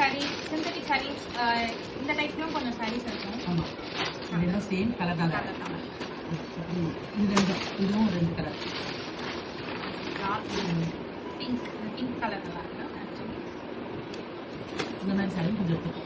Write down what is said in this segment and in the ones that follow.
Sorry, synthetic saris இந்த டைப்லயும் கொஞ்சம் சாரீஸ் இருக்கும். ஆமா, இதெல்லாம் சேம் கலர் தான். இதுவும் 2 கலர். பிங்க் கலர் நல்லா இருக்கு ஆக்சுவலி. இந்த மாதிரி சாரி கொஞ்சம் இருக்கும்.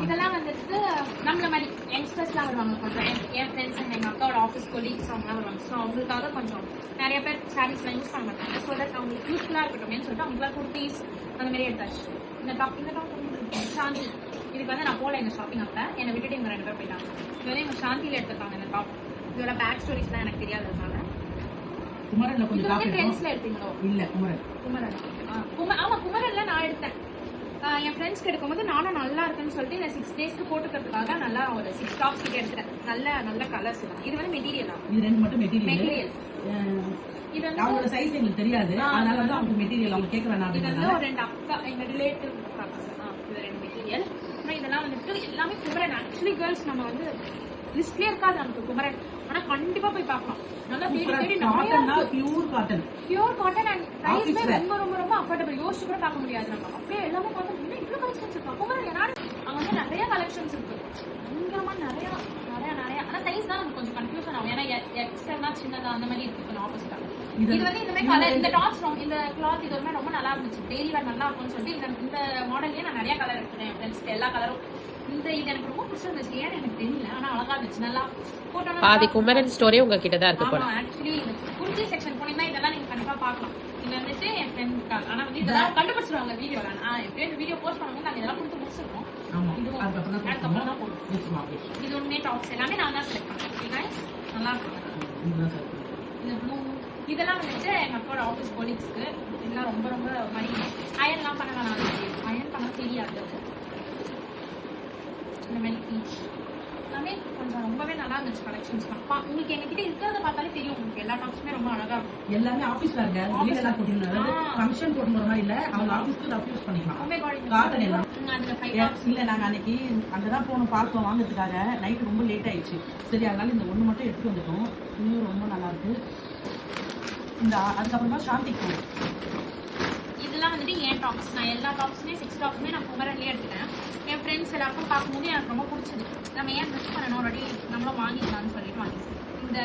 இதெல்லாம் வந்துட்டு நம்மள மாதிரி யங்ஸ்டர்ஸ்லாம் வருவாங்க கொஞ்சம். என் ஃப்ரெண்ட்ஸ் அண்ட் எங்கள் அக்காவோட ஆஃபீஸ் கொலீக்ஸ் அவங்களாம் வருவாங்க. ஸோ அவங்களுக்காக கொஞ்சம் நிறைய பேர் சாரீஸ்லாம் யூஸ் பண்ண மாட்டாங்க. ஸோ தட் அவங்களுக்கு யூஸ்ஃபுல்லாக இருக்கட்டும்னு சொல்லிட்டு அவங்களாம் குர்த்திஸ் அந்த மாதிரி எடுத்தாச்சு. இந்த டாப் சாந்தி இதுக்கு வந்து நான் போகல எங்கள் ஷாப்பிங் அப்போ என்னை விட்டுட்டு இவங்க 2 பேர் போயிட்டாங்க. இது வந்து எங்கள் சாந்தியில் எடுத்துருக்காங்க இந்த டாப். இதோட பேக் ஸ்டோரிஸ்லாம் எனக்கு தெரியாததுனால. குமரன்ல கொஞ்சம் காப்பி ட்ரெண்ட்ஸ்ல எடுத்தீங்களோ? இல்ல குமரன். ஆமா குமரன்ல நான் எடுத்தேன். என் ஃப்ரெண்ட்ஸ்க்கு எடுக்கும்போது நானும் நல்லா இருக்குன்னு சொல்லிட்டு இந்த 6 டேஸ்க்கு போட்டுக்கிறதுக்காக நல்லா ஒரு 6 டாப்ஸ் கிட்ட எடுத்துட்டேன். நல்ல கலர்ஸ் தான். இது வந்து மெட்டீரியல் தான். இது 2 மட்டும் மெட்டீரியல். இது வந்து அவங்களோட சைஸ் எங்களுக்கு தெரியாது. அதனால வந்து அவங்க மெட்டீரியல் அவங்க கேட்க வேணாம். இது வந்து ஒரு 2 அக்கா எங்க ரிலேட்டிவ் இது 2 மெட்டீரியல். இதெல்லாம் வந்துட்டு எல்லாமே குமரன். ஆக்சுவலி கேர்ள்ஸ் நம்ம வந்து லிஸ்ட்லயே இருக்காது நமக்கு குமரன். ஆனா கண்டிப்பா போய் பார்க்கலாம். நல்லா தேடி பியூர் காட்டன் அண்ட் பிரைஸ்மே ரொம்ப அஃபோர்டபிள். யோசிச்சு கூட பார்க்க முடியாது. நம்ம அப்படியே எல்லாமே காட்டன். இன்னும் இவ்வளவு கலெக்ஷன்ஸ் இருக்கா குமரன்? அங்க வந்து நிறைய கலெக்ஷன்ஸ் இருக்கு. பயங்கரமா நிறைய. ஆனா சைஸ் தான் நமக்கு கொஞ்சம் கன்ஃபியூஷன் ஆகும். ஏன்னா எக்ஸ்ட்ரா சின்னதா அந்த மாதிரி இருக்கு. கொஞ்சம் ஆப்போசிட்டா இது வந்து இந்த மாதிரி கலர் இந்த டாப்ஸ் இந்த கிளாத் இது வந்து ரொம்ப நல்லா இருந்துச்சு. டெய்லி வேர் நல்லா இருக்கும்னு சொல்லிட்டு இந்த மாடல்லயே நான் நிறைய கலர் எடுத்தேன். ஃப்ரெண்ட்ஸ்க்கு எல்லா கலரும். இது எனக்கு ரொம்ப பிடிச்சிருந்துச்சு. ஏன்னு எனக்கு தெரியல. ஆனா அழகா இருந்துச்சு. நல்லா போட்டோம். பாதி குமரன் ஸ்டோரி உங்ககிட்ட தான் இருக்கு போல. ஆக்சுவலி குர்த்தி செக்ஷன் போனீங்கன்னா இதெல்லாம் நீங்க கண்டிப்பா பார்க்கலாம். இது வந்துட்டு என் ஃப்ரெண்ட் ஆனா வந்து இதெல்லாம் கண்டுபிடிச்சிருவாங்க வீடியோல. எப்படியும் வீடியோ போஸ்ட் பண்ணும்போது நாங்க இதெல்லாம் கொடுத்து முடிச்சிருக்கோம். அதுக்கப்புறம் தான் போடுவோம். இது ஒண்ணே டாப்ஸ் எல்லாமே நான் தான் செலக்ட் பண்ணேன். நல்லா இருக்கும். இது ப்ளூ இதெல்லாம் வந்துட்டு எங்க அப்பாவோட ஆஃபீஸ் கொலீக்ஸ்க்கு. இதெல்லாம் ரொம்ப மாதிரி அயன்லாம் பண்ண வேணாம். அயன் பண்ண தெரியாது. இந்த மாதிரி பீச் எல்லாமே கொஞ்சம் ரொம்பவே நல்லா இருந்துச்சு கலெக்ஷன்ஸ்லாம். உங்களுக்கு எங்ககிட்ட இருக்கிறத பார்த்தாலே தெரியும். உங்களுக்கு எல்லா டாப்ஸுமே ரொம்ப அழகா இருக்கும். எல்லாமே ஆபீஸ் வேர்ங்க. வெளியில எல்லாம் போட்டுருந்தாங்க. ஃபங்க்ஷன் போட்டு வர மாதிரி இல்ல. அவங்க ஆபீஸ்க்கு யூஸ் பண்ணிக்கலாம். காட்டன் எல்லாம் அதுல 5 டாப்ஸ் இல்ல. நாங்க அன்னைக்கு அங்கதான் போனோம் பார்த்தோம் வாங்குறதுக்காக. நைட் ரொம்ப லேட் ஆயிடுச்சு. சரி அதனால இந்த ஒண்ணு மட்டும் எடுத்துட்டு வந்துட்டோம். இன்னும் ரொம்ப நல்லா இருக்கு. இந்த அதுக்கப்புறமா சாந்தி இதெல்லாம் வந்துட்டு என் டாப்ஸ். நான் எல்லா டாப்ஸுமே 6 டாப்ஸுமே நான் குமரன்லேயே எடுத்துட்டேன். என் ஃப்ரெண்ட்ஸ் எல்லாருக்கும் பார்க்கும்போது எனக்கு ரொம்ப பிடிச்சது. நம்ம ஏன் மிஸ் பண்ணணும், ஆல்ரெடி நம்மளும் வாங்கிக்கலாம்னு சொல்லிட்டு வாங்கிட்டேன். இந்த